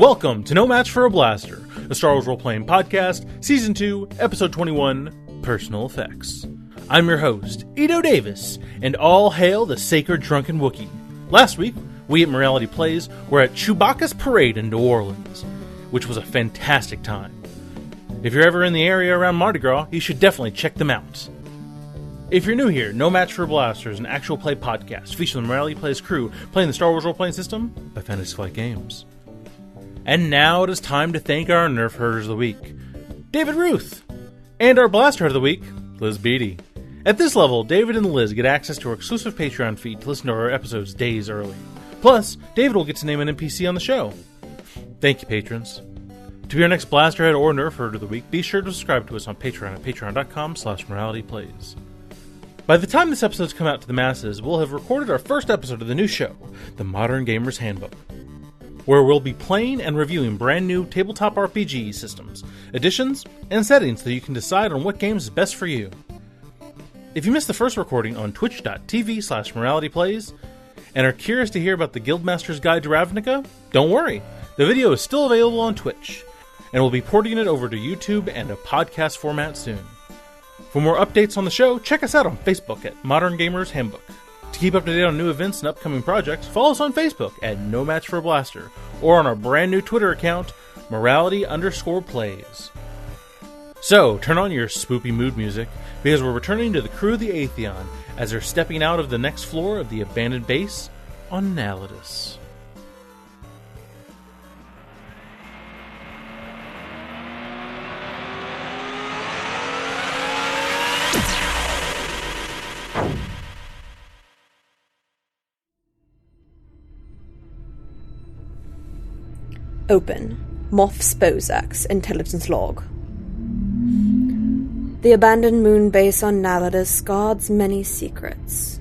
Welcome to No Match for a Blaster, a Star Wars role-playing podcast, Season 2, Episode 21, Personal Effects. I'm your host, Edo Davis, and all hail the sacred drunken Wookiee. Last week, we at Morality Plays were at Chewbacca's Parade in New Orleans, which was a fantastic time. If you're ever in the area around Mardi Gras, you should definitely check them out. If you're new here, No Match for a Blaster is an actual play podcast featuring the Morality Plays crew playing the Star Wars role-playing system by Fantasy Flight Games. And now it is time to thank our Nerf Herders of the Week, David Ruth, and our Blaster Head of the Week, Liz Beatty. At this level, David and Liz get access to our exclusive Patreon feed to listen to our episodes days early. Plus, David will get to name an NPC on the show. Thank you, patrons. To be our next Blaster Head or Nerf Herder of the Week, be sure to subscribe to us on Patreon at patreon.com/moralityplays. By the time this episode's come out to the masses, we'll have recorded our first episode of the new show, The Modern Gamer's Handbook, where we'll be playing and reviewing brand new tabletop RPG systems, editions, and settings so you can decide on what games is best for you. If you missed the first recording on twitch.tv/moralityplays and are curious to hear about the Guildmaster's Guide to Ravnica, don't worry, the video is still available on Twitch, and we'll be porting it over to YouTube and a podcast format soon. For more updates on the show, check us out on Facebook at Modern Gamer's Handbook. To keep up to date on new events and upcoming projects, follow us on Facebook at No Match for a Blaster, or on our brand new Twitter account, Morality_Plays. So, turn on your spoopy mood music, because we're returning to the crew of the Atheon as they're stepping out of the next floor of the abandoned base on Nalidus. Open. Moff Spozak's intelligence log. The abandoned moon base on Nalidus guards many secrets.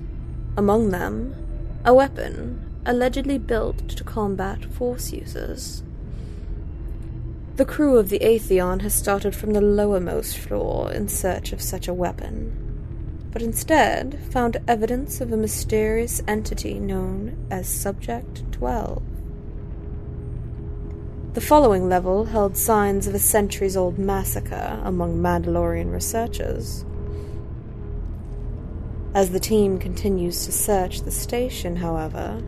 Among them, a weapon allegedly built to combat Force users. The crew of the Atheon has started from the lowermost floor in search of such a weapon, but instead found evidence of a mysterious entity known as Subject 12. The following level held signs of a centuries-old massacre among Mandalorian researchers. As the team continues to search the station, however,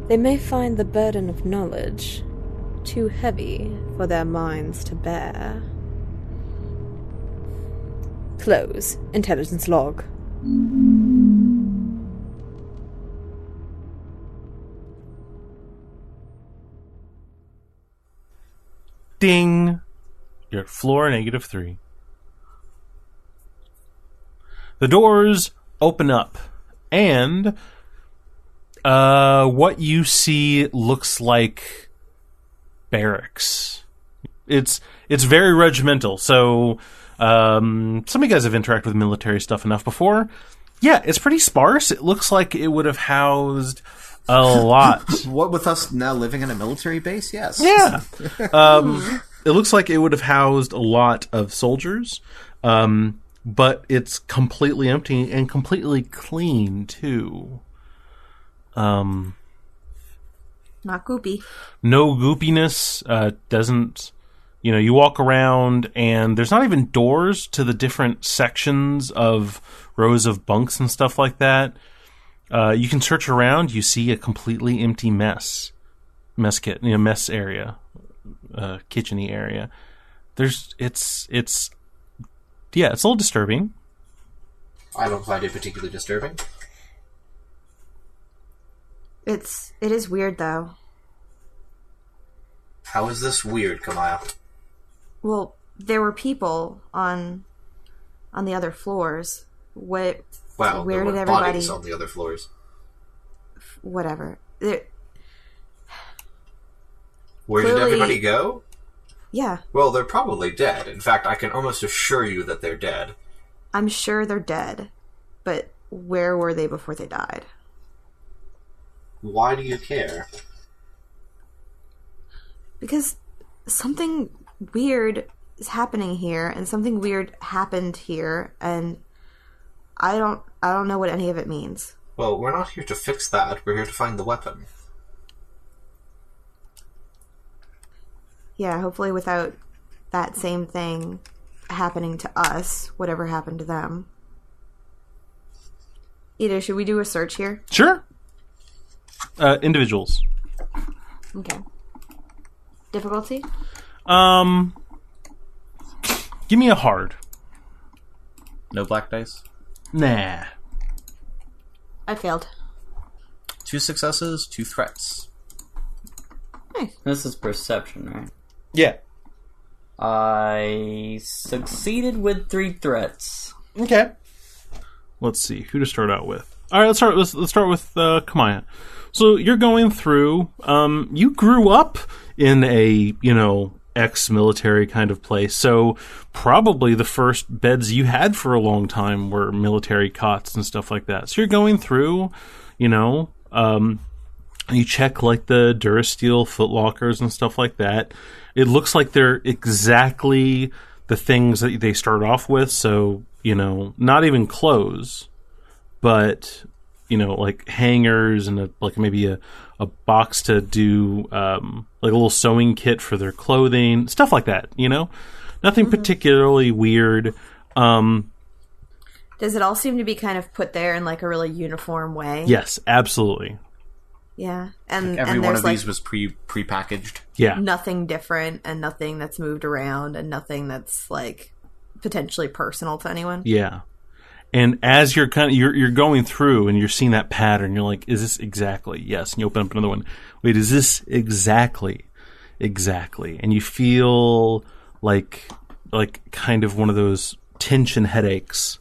they may find the burden of knowledge too heavy for their minds to bear. Close. Intelligence log. Ding! You're at floor -3. The doors open up, and what you see looks like barracks. It's very regimental, so some of you guys have interacted with military stuff enough before. Yeah, it's pretty sparse. It looks like it would have housed a lot. What with us now living in a military base? Yes. Yeah. It looks like it would have housed a lot of soldiers, but it's completely empty and completely clean, too. Not goopy. No goopiness. Doesn't... You know, you walk around and there's not even doors to the different sections of rows of bunks and stuff like that. You can search around. You see a completely empty mess area, kitchen-y area. It's a little disturbing. I don't find it particularly disturbing. It is weird, though. How is this weird, Kamaya? Well, there were people on the other floors. Where there were did everybody... bodies on the other floors. Whatever. Where did everybody go? Yeah. Well, they're probably dead. In fact, I can almost assure you that they're dead. I'm sure they're dead. But where were they before they died? Why do you care? Because something weird is happening here, and something weird happened here, and I don't know what any of it means. Well, we're not here to fix that. We're here to find the weapon. Yeah, hopefully without that same thing happening to us, whatever happened to them. Either, should we do a search here? Sure. Individuals. Okay. Difficulty? Give me a hard. No black dice? Nah. I failed. 2 successes, 2 threats. Nice. This is perception, right? Yeah. I succeeded with 3 threats. Okay. Let's see who to start out with. All right, let's start with Kamaya. So you're going through. You grew up in a ex-military kind of place, so probably the first beds you had for a long time were military cots and stuff like that. So you're going through, you check like the Durasteel footlockers and stuff like that. It looks like they're exactly the things that they start off with. So, not even clothes, but, like hangers and maybe a box to do, like a little sewing kit for their clothing, stuff like that, Nothing particularly weird. Does it all seem to be kind of put there in like a really uniform way? Yes, absolutely. Yeah, and Every and one there's of these was pre-packaged. Yeah. nothing different and nothing that's moved around and nothing that's like potentially personal to anyone. Yeah. And as you're you're going through and you're seeing that pattern, you're like, is this exactly? Yes. And you open up another one. Wait, is this exactly? Exactly. And you feel like kind of one of those tension headaches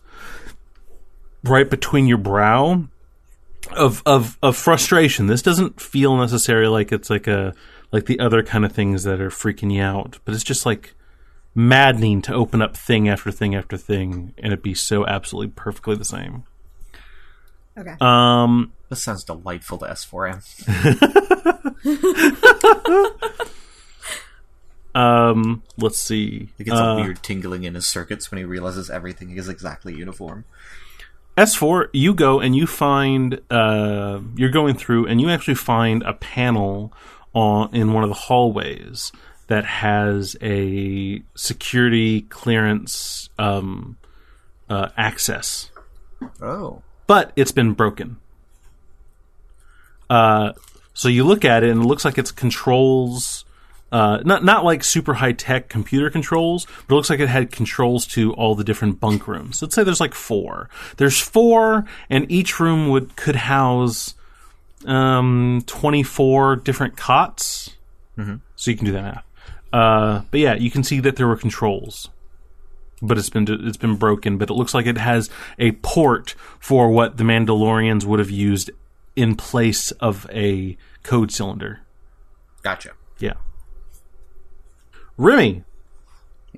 right between your brow of frustration. This doesn't feel necessarily like it's like the other kind of things that are freaking you out, but it's just like maddening to open up thing after thing after thing and it be so absolutely perfectly the same. Okay. This sounds delightful to S4M. Let's see. He gets a weird tingling in his circuits when he realizes everything is exactly uniform. S4, you go and you find, you're going through and you actually find a panel in one of the hallways that has a security clearance access. Oh. But it's been broken. So you look at it and it looks like it's controls, not like super high-tech computer controls, but it looks like it had controls to all the different bunk rooms. Let's say there's like 4. There's 4, and each room could house 24 different cots. Mm-hmm. So you can do that math. But yeah, you can see that there were controls, but it's been broken. But it looks like it has a port for what the Mandalorians would have used in place of a code cylinder. Gotcha. Yeah. Remy,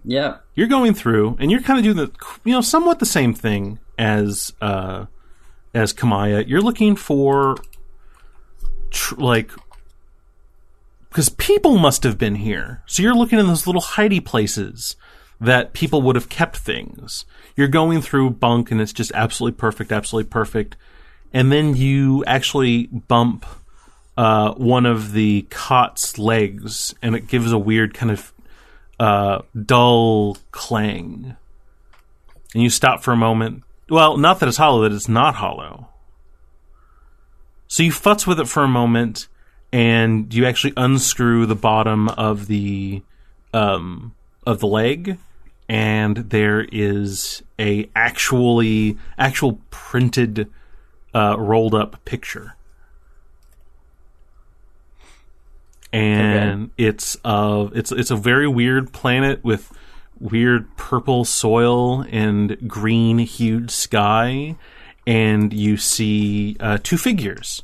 Yeah. you're going through and you're kind of doing the somewhat the same thing as Kamaya. You're looking for because people must have been here. So you're looking in those little hidey places that people would have kept things. You're going through bunk and it's just absolutely perfect. And then you actually bump one of the cot's legs and it gives a weird kind of dull clang. And you stop for a moment. Well, not that it's hollow, that it's not hollow. So you futz with it for a moment and you actually unscrew the bottom of the leg, and there is a actual printed rolled up picture, and it's a very weird planet with weird purple soil and green hued sky, and you see 2 figures.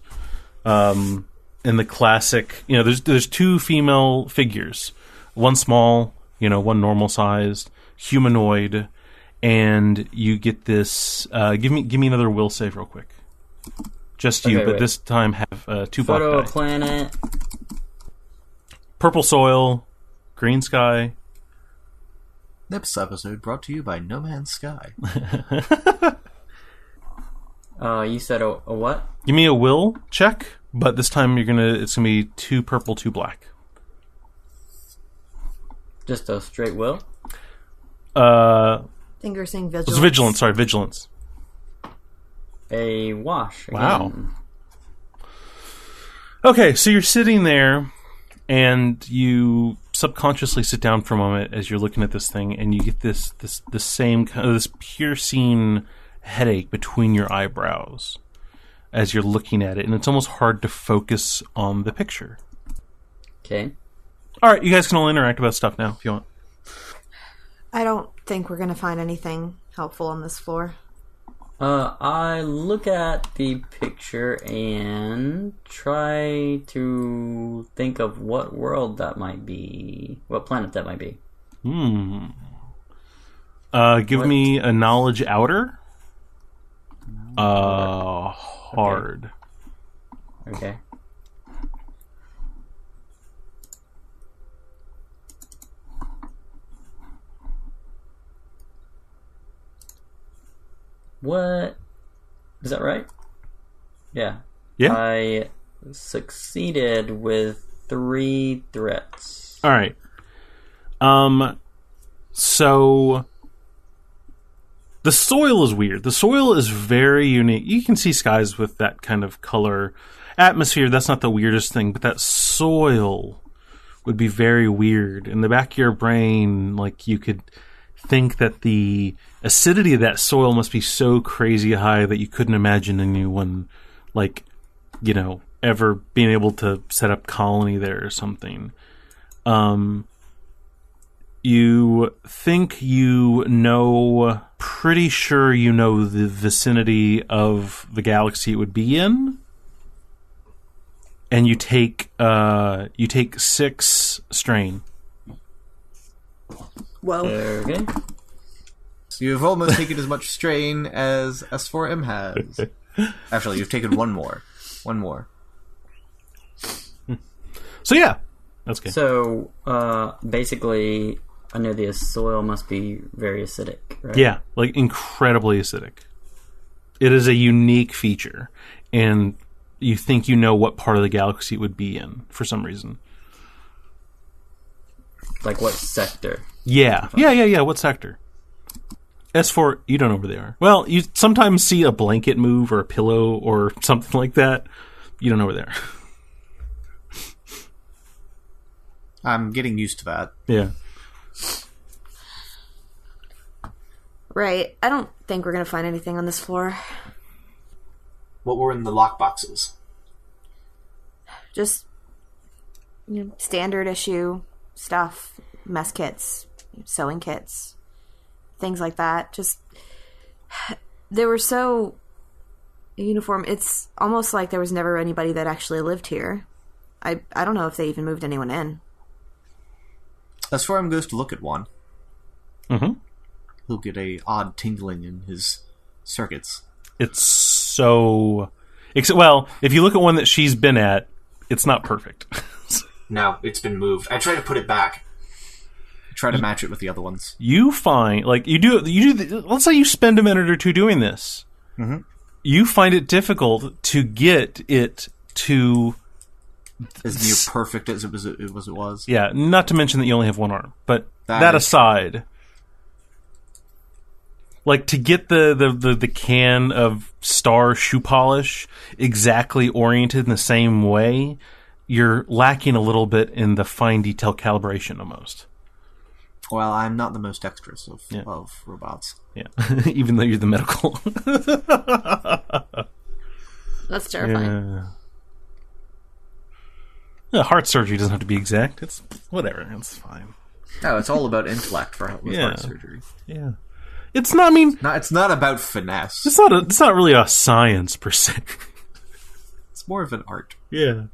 In the classic, there's 2 female figures, one small, one normal sized, humanoid, and you get this. Give me another will save real quick. Just you, Okay, but wait. this time have 2 black Photo die. planet. Purple soil, green sky. This episode brought to you by No Man's Sky. You said a what? Give me a will check, but this time it's gonna be 2 purple, 2 black. Just a straight will? think you're saying vigilance. It's vigilance, sorry, vigilance. A wash. Again. Wow. Okay, so you're sitting there, and you subconsciously sit down for a moment as you're looking at this thing, and you get this same kind of this piercing headache between your eyebrows as you're looking at it, and it's almost hard to focus on the picture. Okay. All right, you guys can all interact about stuff now if you want. I don't think we're going to find anything helpful on this floor. I look at the picture and try to think of what world that might be, what planet that might be. Give me a knowledge outer. Hard. Okay. What? Is that right? Yeah. Yeah. I succeeded with 3 threats. All right. So the soil is weird. The soil is very unique. You can see skies with that kind of color. Atmosphere, that's not the weirdest thing, but that soil would be very weird. In the back of your brain, like, you could think that the acidity of that soil must be so crazy high that you couldn't imagine anyone, like, you know, ever being able to set up colony there or something. You think you know, pretty sure you know the vicinity of the galaxy it would be in, and you take 6 strain. Whoa. Okay. So you've almost taken as much strain as S4M has. Actually, you've taken one more. One more. So yeah, that's good. So, basically, I know the soil must be very acidic, right? Yeah, like incredibly acidic. It is a unique feature, and you think you know what part of the galaxy it would be in for some reason. Like what sector? Yeah. What sector? S4, you don't know where they are. Well, you sometimes see a blanket move or a pillow or something like that. You don't know where they are. I'm getting used to that. Yeah. Right. I don't think we're going to find anything on this floor. What were in the lockboxes? Just, standard issue stuff, mess kits, sewing kits, things like that. Just, they were so uniform. It's almost like there was never anybody that actually lived here. I don't know if they even moved anyone in. S4M goes to look at one. Mm-hmm. He'll get a odd tingling in his circuits. It's so... Well, if you look at one that she's been at, it's not perfect. No, it's been moved. I try to put it back. Try to match it with the other ones. You find, like, let's say you spend a minute or two doing this. Mm-hmm. You find it difficult to get it to... As near perfect as it was. Yeah, not to mention that you only have one arm. But that That is- aside, like, to get the can of Star shoe polish exactly oriented in the same way, you're lacking a little bit in the fine detail calibration almost. Well, I'm not the most dexterous of robots. Yeah, even though you're the medical. That's terrifying. Yeah. Heart surgery doesn't have to be exact. It's whatever. It's fine. No, it's all about intellect for heart Yeah. surgery. Yeah. It's not, I mean... It's not about finesse. It's not really a science, per se. It's more of an art. Yeah.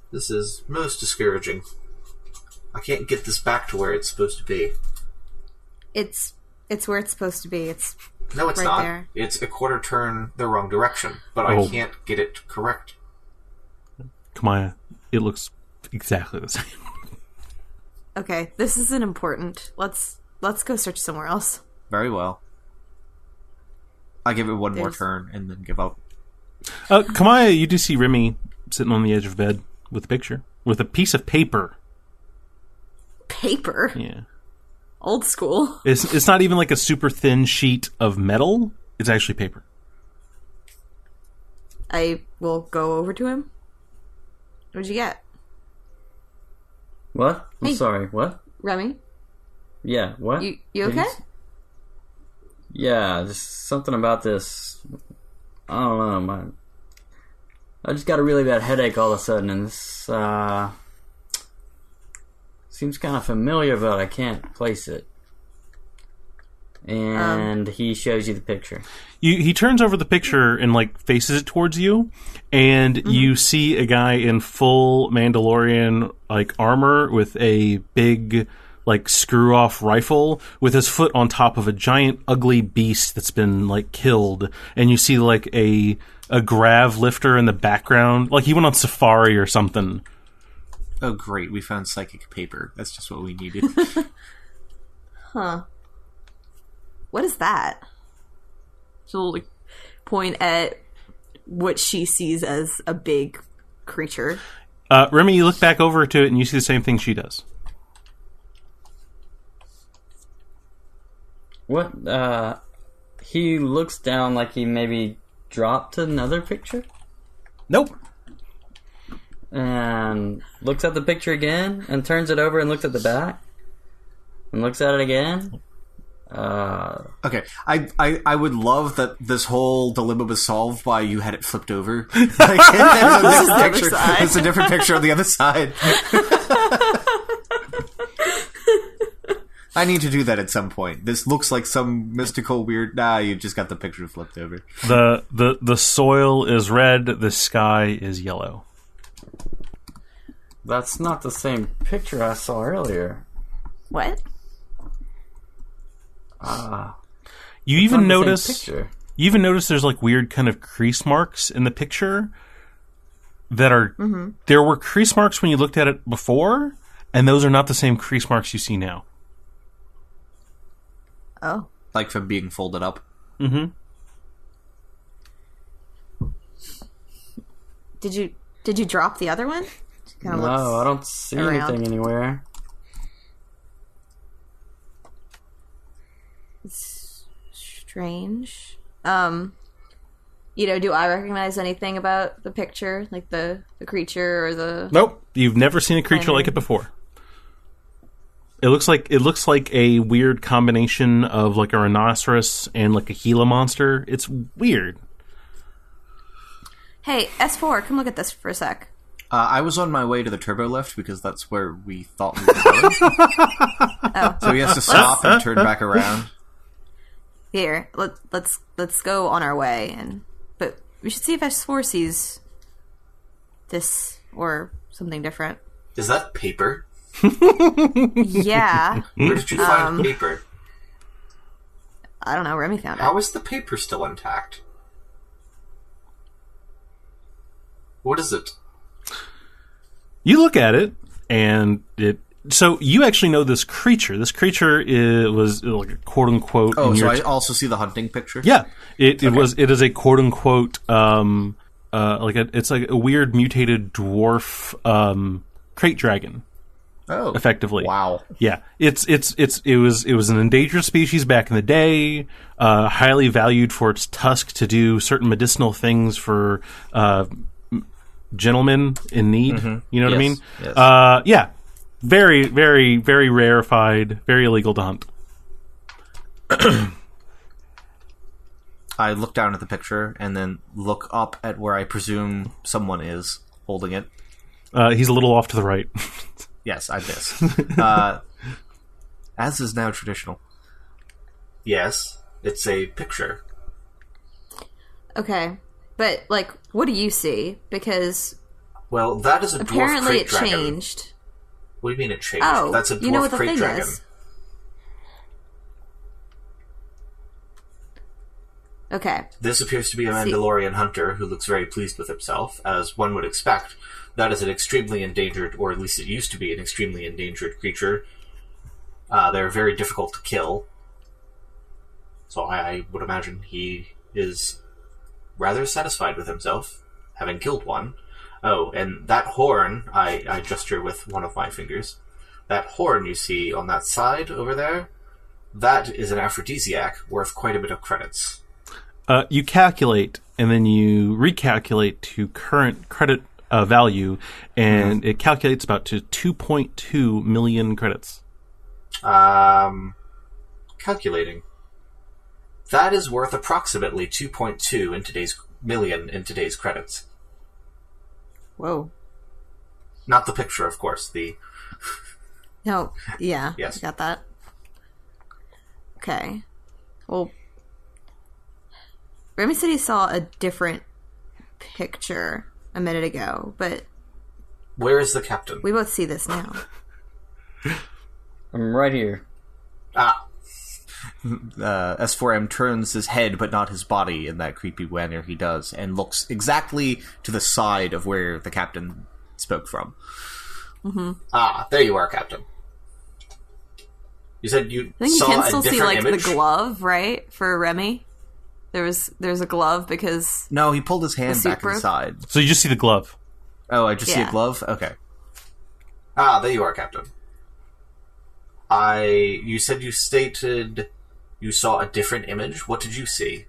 This is most discouraging. I can't get this back to where it's supposed to be. It's where it's supposed to be. It's No, it's right not. there. It's a quarter turn the wrong direction, but I can't get it correct. Kamaya, it looks exactly the same. Okay, this isn't important. Let's go search somewhere else. Very well. I give it one more There's- turn and then give up. Kamaya, you do see Remy sitting on the edge of bed with a picture. With a piece of paper. Paper. Yeah. Old school. It's not even like a super thin sheet of metal. It's actually paper. I will go over to him. What'd you get? What? I'm Hey. sorry, what? Remy? Yeah, what? You okay? Yeah, just something about this. I don't know, I just got a really bad headache all of a sudden, and this, seems kind of familiar, but I can't place it. And he shows you the picture. He turns over the picture and like faces it towards you, and you see a guy in full Mandalorian like armor with a big like screw off rifle with his foot on top of a giant ugly beast that's been like killed, and you see like a grav lifter in the background, like he went on safari or something. Oh, great. We found psychic paper. That's just what we needed. Huh. What is that? She'll like, point at what she sees as a big creature. Remy, you look back over to it and you see the same thing she does. What? He looks down like he maybe dropped another picture? Nope. And looks at the picture again, and turns it over and looks at the back, and looks at it again. Okay, I would love that this whole dilemma was solved by you had it flipped over. Like, there's a different picture on the other side. I need to do that at some point. This looks like some mystical weird... Nah, you just got the picture flipped over. The soil is red, the sky is yellow. That's not the same picture I saw earlier. What? You even notice there's like weird kind of crease marks in the picture that are there were crease marks when you looked at it before, and those are not the same crease marks you see now. Oh. Like from being folded up. Mm-hmm. Did you drop the other one? No, I don't see anything anywhere. It's strange. Do I recognize anything about the picture? Like the creature or the... Nope. You've never seen a creature like it before. It looks like a weird combination of like a rhinoceros and like a Gila monster. It's weird. Hey, S4, come look at this for a sec. I was on my way to the turbo lift because that's where we thought we were going. Oh. So he has to stop and turn back around. Here, let's go on our way, but we should see if S4 sees this or something different. Is that paper? Yeah. Where did you find paper? I don't know. Remy found it. How is the paper still intact? What is it? You look at it, and so you actually know this creature. This creature was like a quote unquote. Oh, so I also see the hunting picture. Yeah, it is a quote unquote it's like a weird mutated dwarf crate dragon. Oh, effectively. Wow. Yeah, it was an endangered species back in the day. Highly valued for its tusk to do certain medicinal things for gentlemen in need. Mm-hmm. You know what I mean? Yes. Yeah. Very, very, very rarefied, very illegal to hunt. I look down at the picture and then look up at where I presume someone is holding it. He's a little off to the right. Yes, I miss. As is now traditional. Yes, it's a picture. Okay, but what do you see? Because well, that is a dwarf apparently crate it dragon. Changed. What do you mean it changed? Oh, that's a dwarf you know what the crate thing dragon. is? Okay. This appears to be a Mandalorian hunter who looks very pleased with himself, as one would expect. That is an extremely endangered, or at least it used to be an extremely endangered creature. They're very difficult to kill. So I would imagine he is rather satisfied with himself, having killed one. Oh, and that horn, I gesture with one of my fingers. That horn you see on that side over there, that is an aphrodisiac worth quite a bit of credits. You calculate, and then you recalculate to current credit value, and it calculates about to 2.2 million credits. Calculating. That is worth approximately 2.2 in today's credits. Whoa. Not the picture, of course. No, yeah. Yes. Got that. Okay. Well, Remy said he saw a different picture a minute ago, but... Where is the captain? We both see this now. I'm right here. Ah. S4M turns his head but not his body in that creepy manner he does, and looks exactly to the side of where the captain spoke from. Mm-hmm. Ah, there you are, Captain. You said you I think saw you can still a different see, like, image? the glove, right? For Remy? There's a glove because... No, he pulled his hand suit back broke? inside. So you just see the glove. Oh, I just see a Yeah. glove? Okay. Ah, there you are, Captain. You said you stated you saw a different image. What did you see?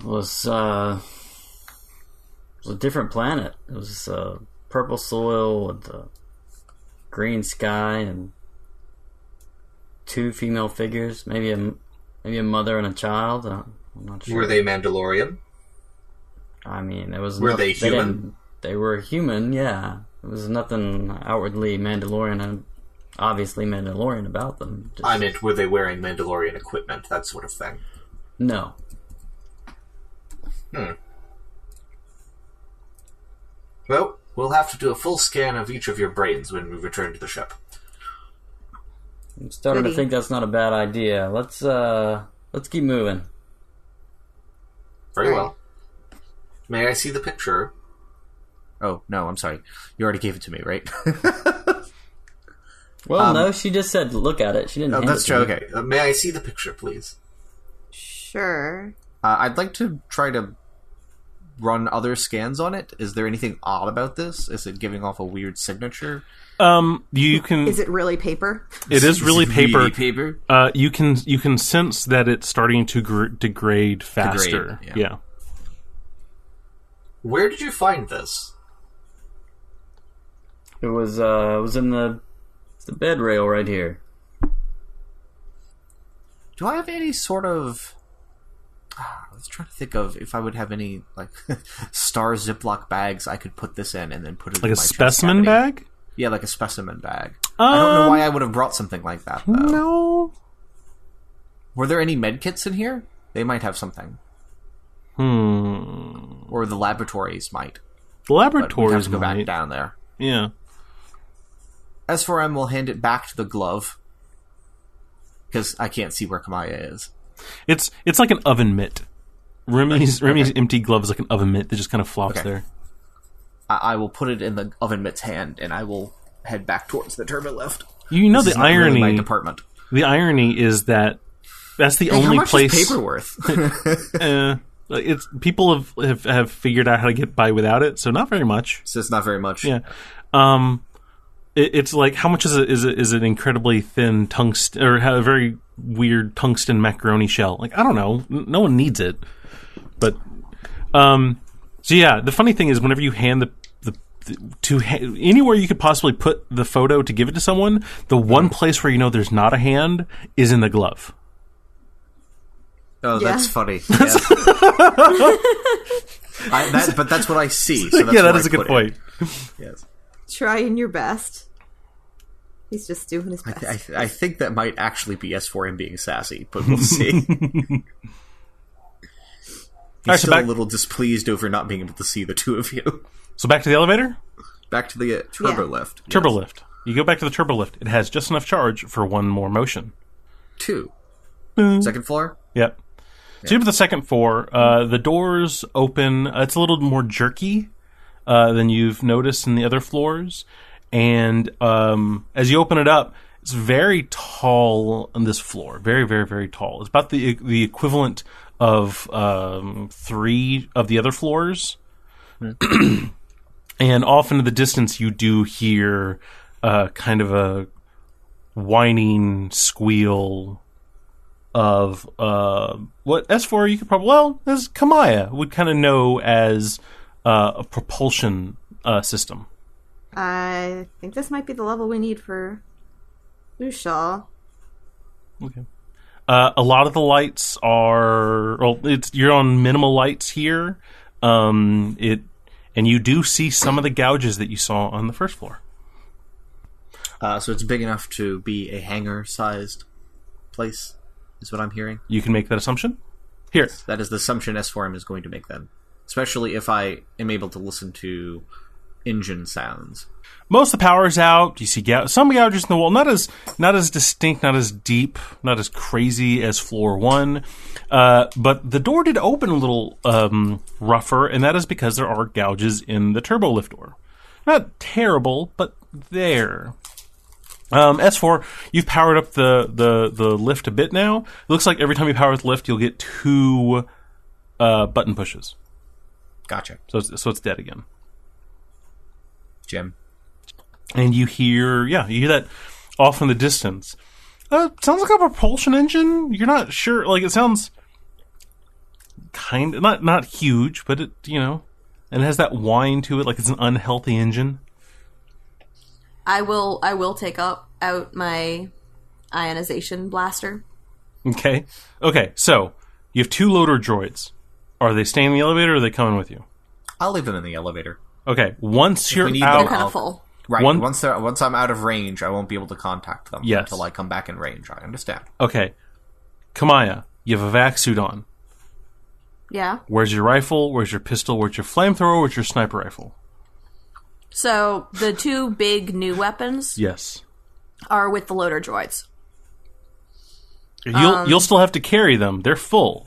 It was a different planet. It was purple soil with a green sky and two female figures, maybe a mother and a child. I'm not sure. Were they Mandalorian? I mean, it was. Were they human? They were human. Yeah, it was nothing outwardly Mandalorian and obviously Mandalorian about them. I meant, were they wearing Mandalorian equipment? That sort of thing. No. Well, we'll have to do a full scan of each of your brains when we return to the ship. I'm starting to Goody. think that's not a bad idea. Let's keep moving. Very Right. well. May I see the picture? Oh, no, I'm sorry. You already gave it to me, right? Well, no, she just said look at it. She didn't. Oh, hand that's it to true. me. Okay. May I see the picture, please? Sure. I'd like to try to run other scans on it. Is there anything odd about this? Is it giving off a weird signature? You can. Is it really paper? It is really paper. Really paper? You can sense that it's starting to degrade faster. Degrade, yeah. Where did you find this? It was in the bed rail right here. Do I have any sort of... I was trying to think of if I would have any, like, star Ziploc bags I could put this in and then put it Like in a my chest specimen cavity. bag? Yeah, like a specimen bag. I don't know why I would have brought something like that, though. No. Were there any med kits in here? They might have something. Or the laboratories might. The But we'd laboratories have to go might. back down there. Yeah. S4M will hand it back to the glove. Because I can't see where Kamaya is. It's like an oven mitt. Remy's empty glove is like an oven mitt that just kind of flops Okay. there. I will put it in the oven mitt's hand, and I will head back towards the turbo lift. You know, This the is not really irony. my department. The irony is that that's the Hey, only how much place. is paper worth? It's people have figured out how to get by without it, so not very much. So it's not very much. Yeah. It's like, how much is an incredibly thin tungsten or a very weird tungsten macaroni shell? Like, I don't know. No one needs it. But so yeah, the funny thing is, whenever you hand anywhere you could possibly put the photo to give it to someone, the one place where you know there's not a hand is in the glove. Oh, Yeah. that's funny. Yeah. But that's what I see. So that's Yeah, that where is I a good put point. it. Yes. Trying your best. He's just doing his best. I think that might actually be S4M being sassy, but we'll see. He's Alright, so still back- a little displeased over not being able to see the two of you. So back to the elevator. Back to the turbo Yeah. lift. Turbo Yes. lift. You go back to the turbo lift. It has just enough charge for one more motion. 2. Second floor? Yep. So you're to the second floor. The doors open. It's a little more jerky than you've noticed in the other floors. And as you open it up, it's very tall on this floor. Very, very, very tall. It's about the equivalent of 3 of the other floors. And And off into the distance, you do hear kind of a whining squeal of what S4 you could probably, as Kamaya would kind of know as a propulsion system. I think this might be the level we need for Lushal. Okay. A lot of the lights are, you're on minimal lights here. And you do see some of the gouges that you saw on the first floor. So it's big enough to be a hangar-sized place, is what I'm hearing. You can make that assumption. Here. That is the assumption S4M is going to make then. Especially if I am able to listen to engine sounds. Most of the power's out. You see some gouges in the wall, not as distinct, not as deep, not as crazy as floor 1. But the door did open a little rougher, and that is because there are gouges in the turbo lift door. Not terrible, but there. S4, you've powered up the lift a bit now. It looks like every time you power the lift, you'll get 2 button pushes. Gotcha. So it's dead again. Jim. And you hear that off in the distance. Sounds like a propulsion engine. You're not sure. Like, it sounds kind of not huge, but it, and it has that whine to it, like it's an unhealthy engine. I will take out my ionization blaster. Okay. So you have 2 loader droids. Are they staying in the elevator, or are they coming with you? I'll leave them in the elevator. Okay. Once you're They're out, kind of full. Right. Once I'm out of range, I won't be able to contact them until I come back in range. I understand. Okay. Kamaya, you have a vac suit on. Yeah. Where's your rifle? Where's your pistol? Where's your flamethrower? Where's your sniper rifle? So the 2 big new weapons, Yes. are with the loader droids. You'll still have to carry them. They're full.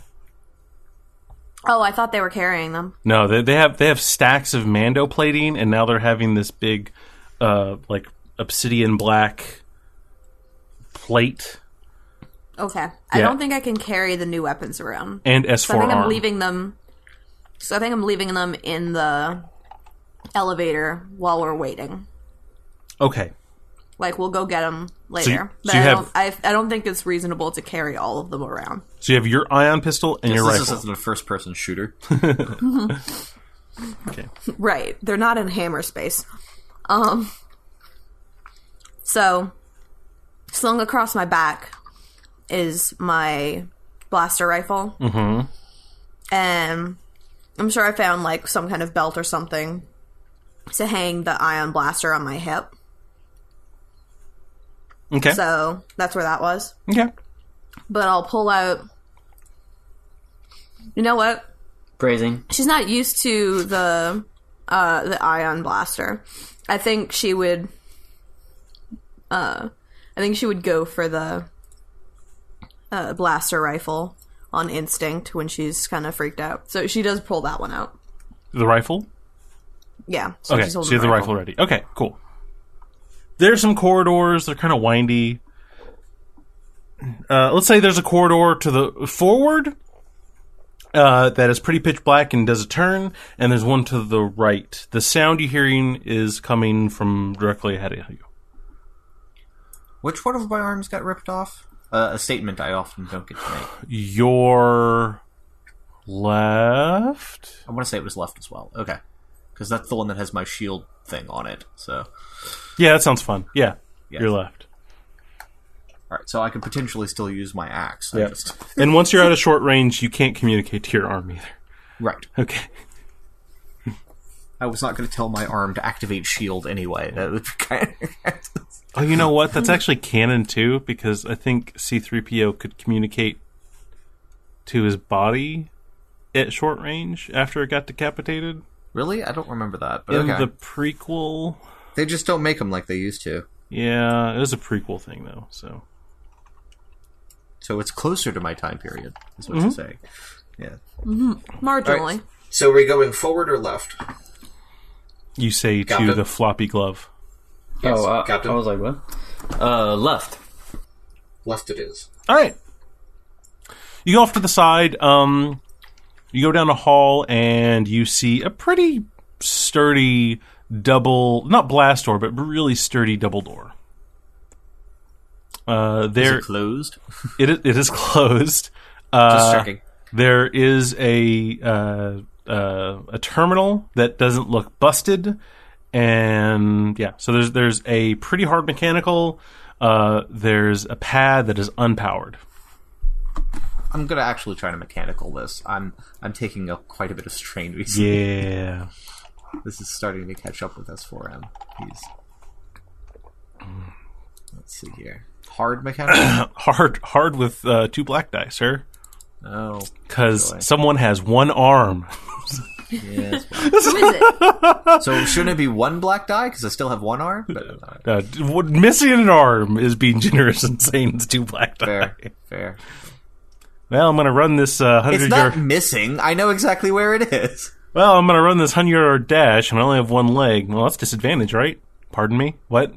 Oh, I thought they were carrying them. No, they have stacks of Mando plating, and now they're having this big, like obsidian black plate. Okay, Yeah. I don't think I can carry the new weapons around. And S4 So I think arm. I'm leaving them. So I think I'm leaving them in the elevator while we're waiting. Okay. Like, we'll go get them later. So you have- I don't think it's reasonable to carry all of them around. So you have your ion pistol and your This rifle. isn't a first-person shooter. Okay. Right. They're not in hammer space. So, slung across my back is my blaster rifle. Mm-hmm. And I'm sure I found, like, some kind of belt or something to hang the ion blaster on my hip. Okay. So, that's where that was. Okay. But I'll pull out... You know what? Phrasing. She's not used to the ion blaster. I think she would... I think she would go for the blaster rifle on instinct when she's kind of freaked out. So she does pull that one out. The rifle? Yeah. Okay, she's so holding you have the rifle ready. Okay, cool. There's some corridors. They're kind of windy. Let's say there's a corridor to the forward that is pretty pitch black and does a turn, and there's one to the right. The sound you're hearing is coming from directly ahead of you. Which one of my arms got ripped off? A statement I often don't get to make. Your left? I want to say it was left as well. Okay. Because that's the one that has my shield thing on it, so... Yeah, that sounds fun. Yeah, Yes. your left. Alright, so I could potentially still use my axe. Yeah. And once you're out of short range, you can't communicate to your arm either. Right. Okay. I was not going to tell my arm to activate shield anyway. That would be kind of... Oh, you know what? That's actually canon, too, because I think C-3PO could communicate to his body at short range after it got decapitated. Really? I don't remember that, but In okay. the prequel... They just don't make them like they used to. Yeah, it was a prequel thing, though, so... So it's closer to my time period, is what you're saying. Yeah. Marginally. All right. So are we going forward or left? You say to Captain? the floppy glove. Yes, I Captain. was like, what? Left. Left it is. All right. You go off to the side. You go down a hall, and you see a pretty sturdy not blast door, but really sturdy double door. Is it closed? It is closed. Just checking. There is a terminal that doesn't look busted, and yeah, so there's a pretty hard mechanical. There's a pad that is unpowered. I'm gonna actually try to mechanical this. I'm taking up quite a bit of strain recently. Yeah, this is starting to catch up with S4M. Let's see here. Hard mechanical. hard with 2 black die, sir. Oh, because someone has 1 arm. Yes. Who is it? So shouldn't it be 1 black die? Because I still have 1 arm. But, missing an arm is being generous and saying it's 2 black die. Fair. Well, I'm going to run this 100 It's not yard... missing. I know exactly where it is. Well, I'm going to run this 100-yard dash, and I only have 1 leg. Well, that's disadvantage, right? Pardon me? What?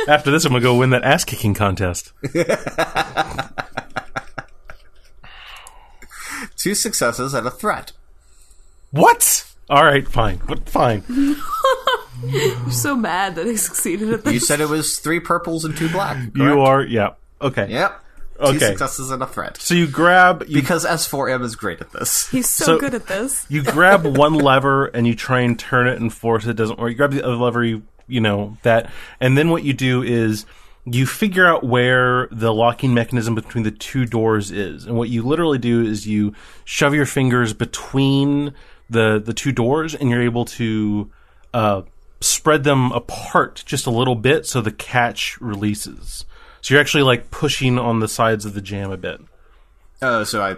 After this, I'm going to go win that ass-kicking contest. 2 successes and a threat. What? All right, fine. Fine. You're so mad that I succeeded at this. You said it was 3 purples and 2 black. Correct? You are, yeah. Okay. Yep. Okay. 2 successes and a threat. So you grab... Because S4M is great at this. He's so good at this. You grab one lever and you try and turn it and force it. It doesn't work. You grab the other lever, that. And then what you do is you figure out where the locking mechanism between the 2 doors is. And what you literally do is you shove your fingers between the 2 doors, and you're able to spread them apart just a little bit so the catch releases. So you're actually like pushing on the sides of the jam a bit. So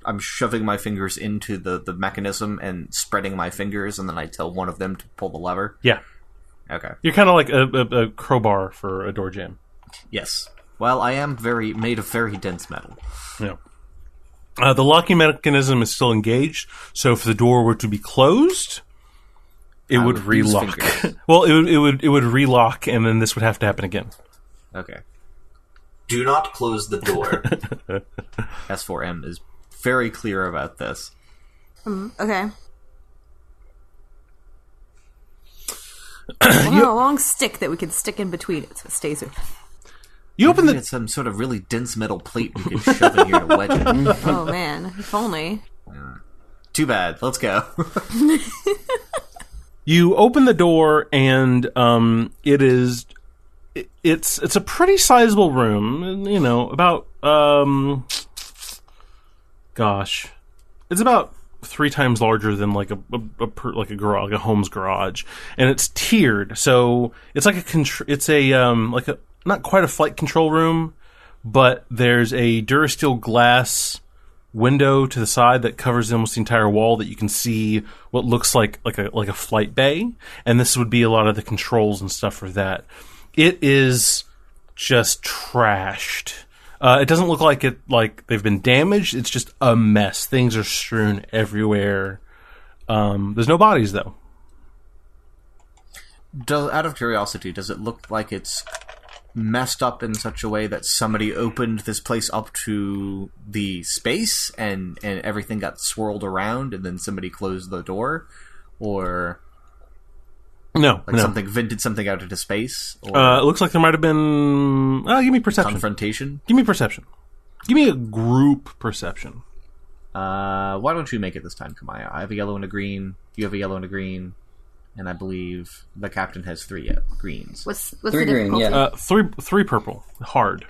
I'm shoving my fingers into the mechanism and spreading my fingers, and then I tell one of them to pull the lever. Yeah. Okay. You're kind of like a crowbar for a door jam. Yes. Well, I am made of very dense metal. Yeah. The locking mechanism is still engaged, so if the door were to be closed, it would relock. Well, it would relock, and then this would have to happen again. Okay. Do not close the door. S4M is very clear about this. Okay. I want a long stick that we can stick in between it so it stays open. You open It's some sort of really dense metal plate we can shove in here to wedge it. Oh man, if only. Too bad. Let's go. You open the door, and it's a pretty sizable room. About it's about 3 times larger than like a garage, like a home's garage, and it's tiered. So it's like not quite a flight control room, but there's a Durasteel glass window to the side that covers almost the entire wall that you can see what looks like a flight bay, and this would be a lot of the controls and stuff for that. It is just trashed. It doesn't look like they've been damaged. It's just a mess. Things are strewn everywhere. There's no bodies though. Out of curiosity, does it look like it's messed up in such a way that somebody opened this place up to the space and everything got swirled around and then somebody closed the door? Or no, something vented something out into space? Or it looks like there might have been... give me perception. Confrontation? Give me perception. Give me a group perception. Why don't you make it this time, Kamaya? I have a yellow and a green. You have a yellow and a green. And I believe the captain has 3 greens. What's 3 the green, difficulty? yeah. 3 purple. Hard.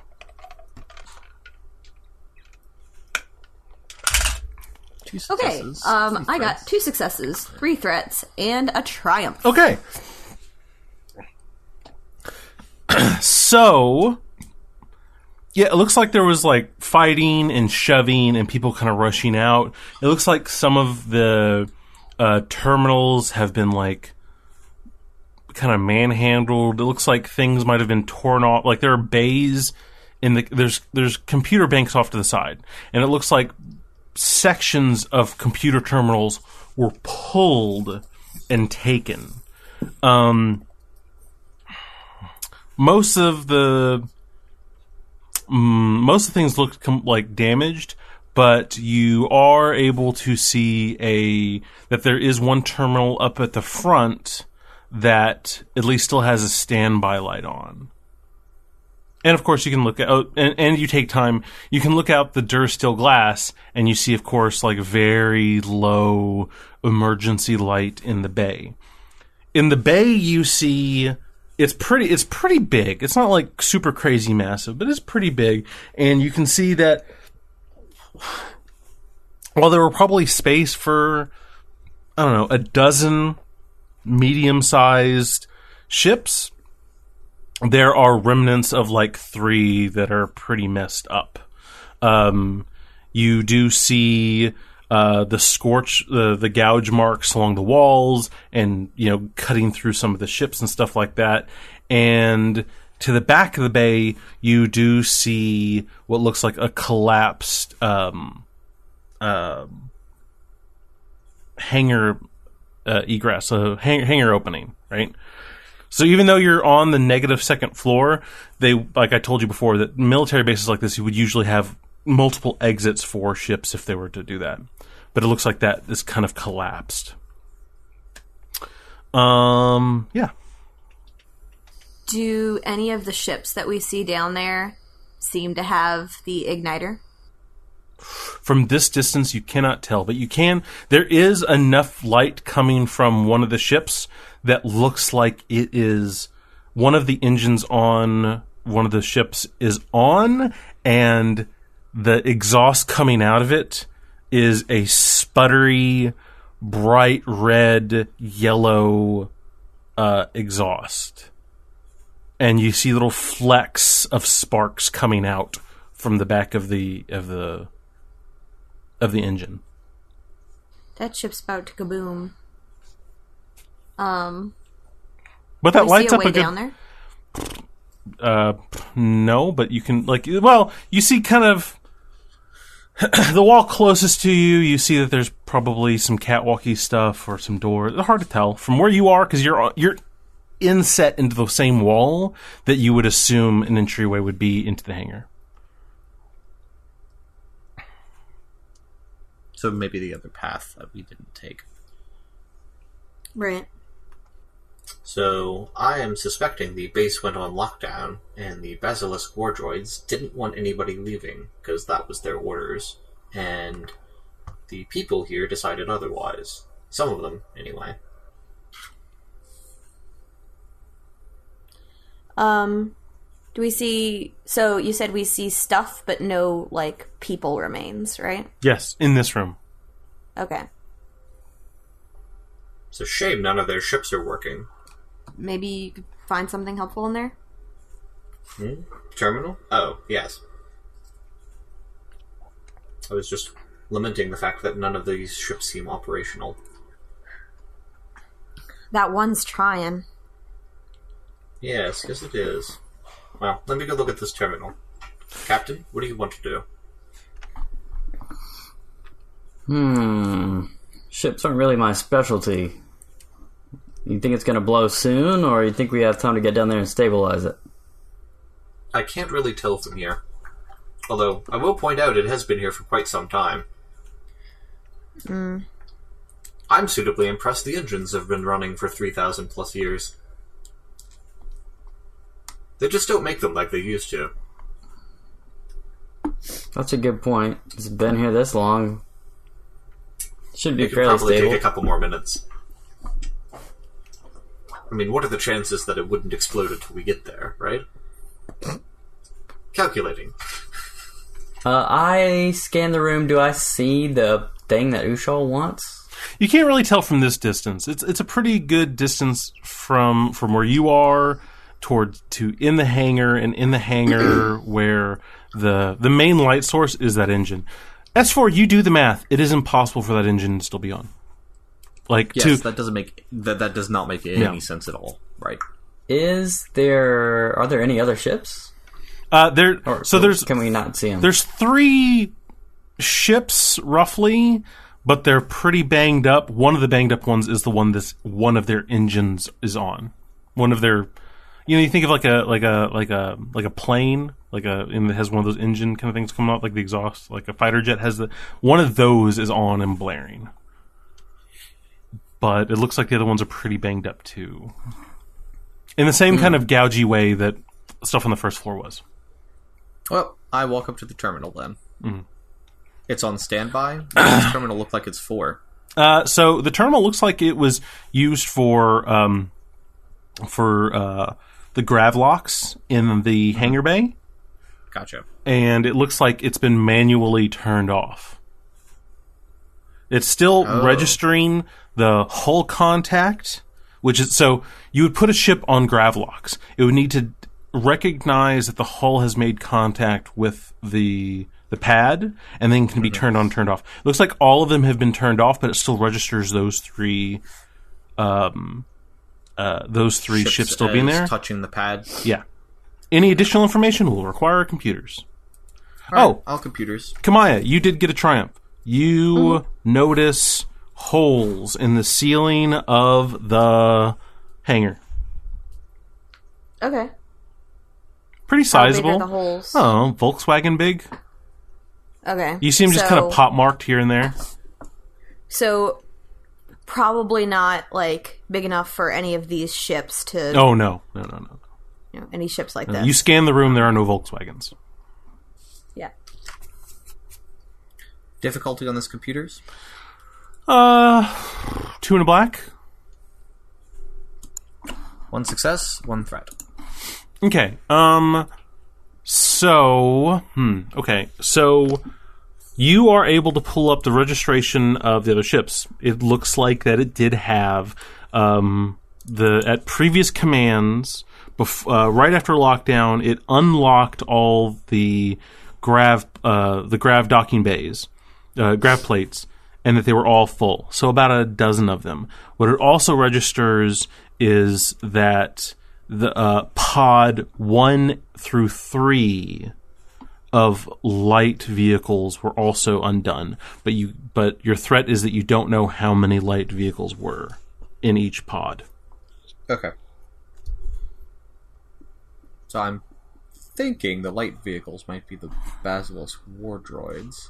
Okay, I got 2 successes, 3 threats, and a triumph. Okay. So, yeah, it looks like there was like fighting and shoving and people kind of rushing out. It looks like some of the terminals have been like kind of manhandled. It looks like things might have been torn off. Like there are bays in there's computer banks off to the side, and it looks like sections of computer terminals were pulled and taken. Most of the things looked like damaged, but you are able to see that there is one terminal up at the front that at least still has a standby light on. And of course, you can look out, and you take time. You can look out the Durasteel glass, and you see, of course, like very low emergency light in the bay. In the bay, you see it's pretty big. It's not like super crazy massive, but it's pretty big. And you can see that while there were probably space for, I don't know, a dozen medium-sized ships, there are remnants of like 3 that are pretty messed up. You do see the gouge marks along the walls, and cutting through some of the ships and stuff like that. And to the back of the bay, you do see what looks like a collapsed hangar egress, a hangar opening, right? So even though you're on the negative second floor, like I told you before, that military bases like this, you would usually have multiple exits for ships if they were to do that. But it looks like that is kind of collapsed. Yeah. Do any of the ships that we see down there seem to have the igniter? From this distance, you cannot tell, but there is enough light coming from one of the ships that looks like it is one of the engines on one of the ships is on, and the exhaust coming out of it is a sputtery, bright red, yellow exhaust. And you see little flecks of sparks coming out from the back of the engine. That ship's about to kaboom. But that lights up a way down there? No, but you can you see kind of the wall closest to you. You see that there's probably some catwalky stuff or some doors. It's hard to tell from where you are because you're inset into the same wall that you would assume an entryway would be into the hangar. So maybe the other path that we didn't take. Right. So I am suspecting the base went on lockdown, and the Basilisk war droids didn't want anybody leaving, because that was their orders, and the people here decided otherwise. Some of them, anyway. Do we see... So, you said we see stuff, but no, people remains, right? Yes, in this room. Okay. It's a shame none of their ships are working. Maybe you could find something helpful in there? Terminal? Oh, yes. I was just lamenting the fact that none of these ships seem operational. That one's trying. Yes, it is. Well, let me go look at this terminal. Captain, what do you want to do? Ships aren't really my specialty. You think it's going to blow soon, or you think we have time to get down there and stabilize it? I can't really tell from here. Although, I will point out it has been here for quite some time. I'm suitably impressed the engines have been running for 3,000 plus years. They just don't make them like they used to. That's a good point. It's been here this long. Should be It could fairly probably stable. take a couple more minutes. I mean, what are the chances that it wouldn't explode until we get there, right? Calculating. I scan the room. Do I see the thing that Ushal wants? You can't really tell from this distance. It's a pretty good distance from where you are to in the hangar, and in the hangar where the main light source is that engine. S4, you do the math. It is impossible for that engine to still be on. That does not make any sense at all, right? Are there any other ships? Can we not see them? There's 3 ships roughly, but they're pretty banged up. One of the banged up ones is the one one of their engines is on. One of their, You think of like a plane, and it has one of those engine kind of things coming out, like the exhaust, like a fighter jet has one of those is on and blaring. But it looks like the other ones are pretty banged up too. In the same kind of gougy way that stuff on the first floor was. Well, I walk up to the terminal then. Mm-hmm. It's on standby. What does this terminal look like it's for? So the terminal looks like it was used for the grav locks in the hangar bay. Gotcha. And it looks like it's been manually turned off. It's still registering the hull contact, which is so you would put a ship on grav locks. It would need to recognize that the hull has made contact with the pad, and then can be turned on, turned off. It looks like all of them have been turned off, but it still registers those three ships still being there, touching the pad. Yeah. Any additional information will require computers. All computers. Kamaya, you did get a triumph. You notice holes in the ceiling of the hangar. Okay. Pretty sizable. How big are the holes? Oh, Volkswagen big. Okay. You see them just kind of pop marked here and there. So, probably not, like, big enough for any of these ships to... Oh, no. You know, any ships like this. You scan the room, there are no Volkswagens. Yeah. Difficulty on this computers? 2 in a black. 1 success, 1 threat. Okay. So you are able to pull up the registration of the other ships. It looks like that it did have at previous commands, right after lockdown, it unlocked all the grav docking bays, grav plates, and that they were all full. So about a dozen of them. What it also registers is that the pod 1 through 3 of light vehicles were also undone. But your threat is that you don't know how many light vehicles were in each pod. Okay. So I'm thinking the light vehicles might be the Basilisk war droids.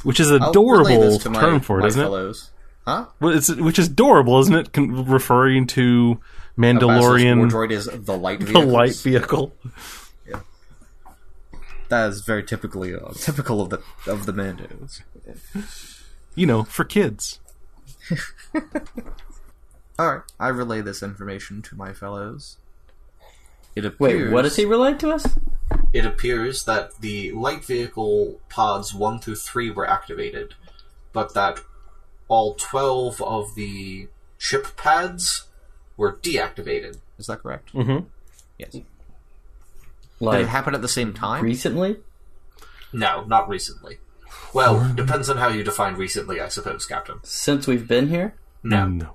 Which is adorable term for it, isn't fellows. Huh? Which is adorable, isn't it? Referring to Mandalorian. War droid is the light vehicle. The light vehicle. Yeah. That is very typical of the Mandos. You know, for kids. Alright, I relay this information to my fellows. It appears, wait, what does he relate to us? It appears that the light vehicle pods 1 through 3 were activated, but that all 12 of the ship pads were deactivated. Is that correct? Mm-hmm. Yes. Like, did it happen at the same time? Recently? No, not recently. Well, depends on how you define recently, I suppose, Captain. Since we've been here? No.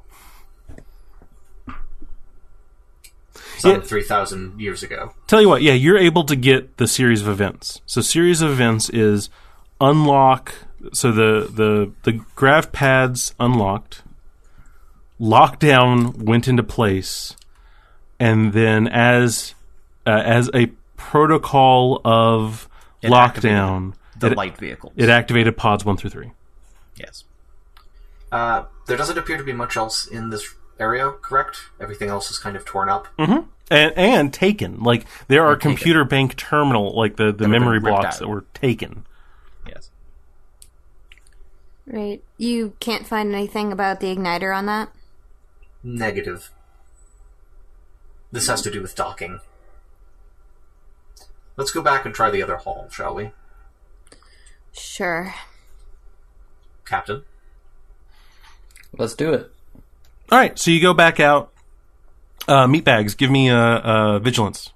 Some 3,000 years ago. Tell you what, yeah, you're able to get the series of events. So series of events is unlock. So the grav pads unlocked, lockdown went into place, and then as a protocol of lockdown, the light vehicles. It activated pods 1 through 3. Yes. There doesn't appear to be much else in this area, correct? Everything else is kind of torn up. Mm-hmm. And taken. Like, there are computer bank terminal, like the memory blocks that were taken. Yes. Right. You can't find anything about the igniter on that? Negative. This has to do with docking. Let's go back and try the other hall, shall we? Sure. Captain? Let's do it. All right, so you go back out. Meatbags, give me a vigilance.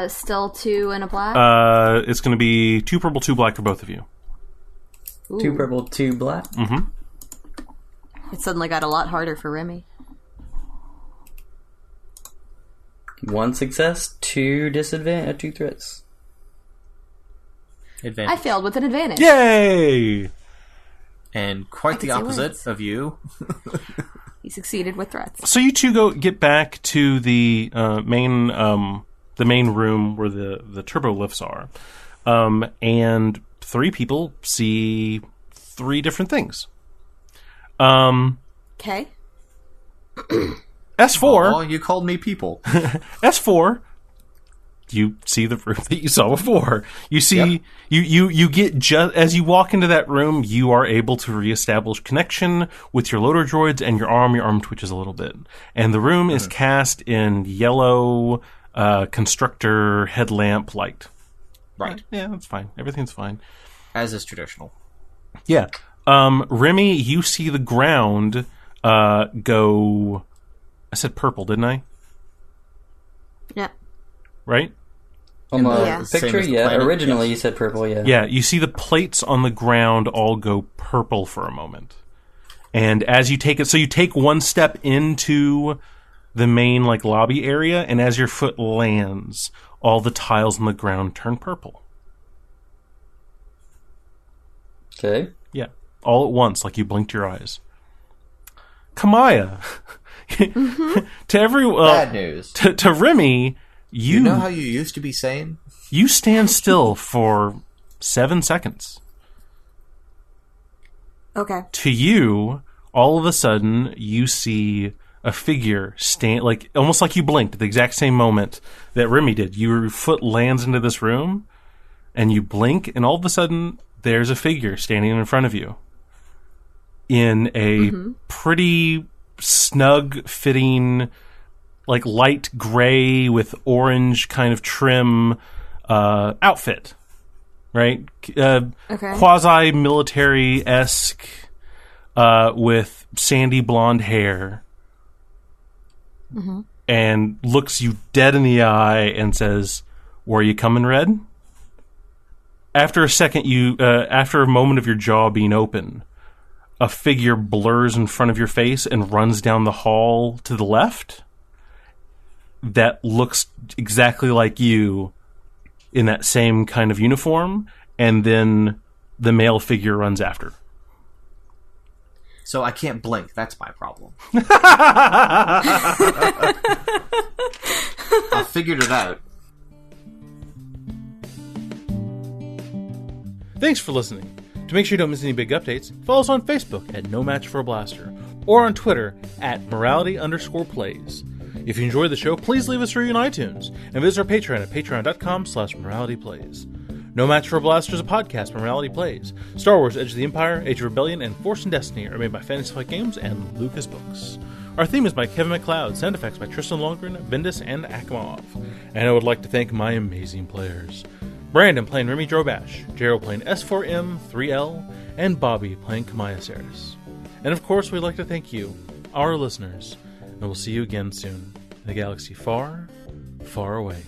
Still 2 and a black? It's going to be 2 purple, 2 black for both of you. Ooh. 2 purple, 2 black? Mm-hmm. It suddenly got a lot harder for Remy. 1 success, 2 disadvantage, 2 threats. Advantage. I failed with an advantage. Yay! And quite the opposite of you. He succeeded with threats. So you two get back to the main room where the turbo lifts are, and three people see three different things. Okay. S4. Oh, you called me people. S4. You see the room that you saw before. You see, you get just as you walk into that room, you are able to reestablish connection with your loader droids and your arm twitches a little bit. And the room is cast in yellow constructor headlamp light. Right. Yeah, that's fine. Everything's fine. As is traditional. Yeah. Remy, you see the ground go... I said purple, didn't I? Yeah. Right? On the Yes. picture, Same as the yeah. planet, Originally, yes. you said purple, yeah. Yeah, you see the plates on the ground all go purple for a moment. And as you take it, so you take one step into the main lobby area, and as your foot lands, all the tiles on the ground turn purple. Okay. Yeah, all at once, like you blinked your eyes. Kamaya, to everyone, Bad news. to Remy, You know how you used to be saying? you stand still for 7 seconds. Okay. To you, all of a sudden, you see a figure stand, almost like you blinked at the exact same moment that Remy did. Your foot lands into this room, and you blink, and all of a sudden, there's a figure standing in front of you in a pretty snug-fitting, light gray with orange kind of trim outfit. Right? Okay. Quasi-military-esque with sandy blonde hair. And looks you dead in the eye and says, "Were you coming, Red?" After a second, after a moment of your jaw being open, a figure blurs in front of your face and runs down the hall to the left. That looks exactly like you in that same kind of uniform, and then the male figure runs after. So I can't blink. That's my problem. I figured it out. Thanks for listening. To make sure you don't miss any big updates, follow us on Facebook at No Match for a Blaster, or on Twitter at morality_plays. If you enjoyed the show, please leave us a review on iTunes, and visit our Patreon at patreon.com/moralityplays. No Match for a Blaster is a podcast from Morality Plays. Star Wars, Edge of the Empire, Age of Rebellion, and Force and Destiny are made by Fantasy Flight Games and Lucas Books. Our theme is by Kevin MacLeod, sound effects by Tristan Longren, Bendis, and Akimov. And I would like to thank my amazing players. Brandon playing Remy Drobash, Gerald playing S4M3L, and Bobby playing Kamaya Saris. And of course, we'd like to thank you, our listeners, and we'll see you again soon in a galaxy far, far away.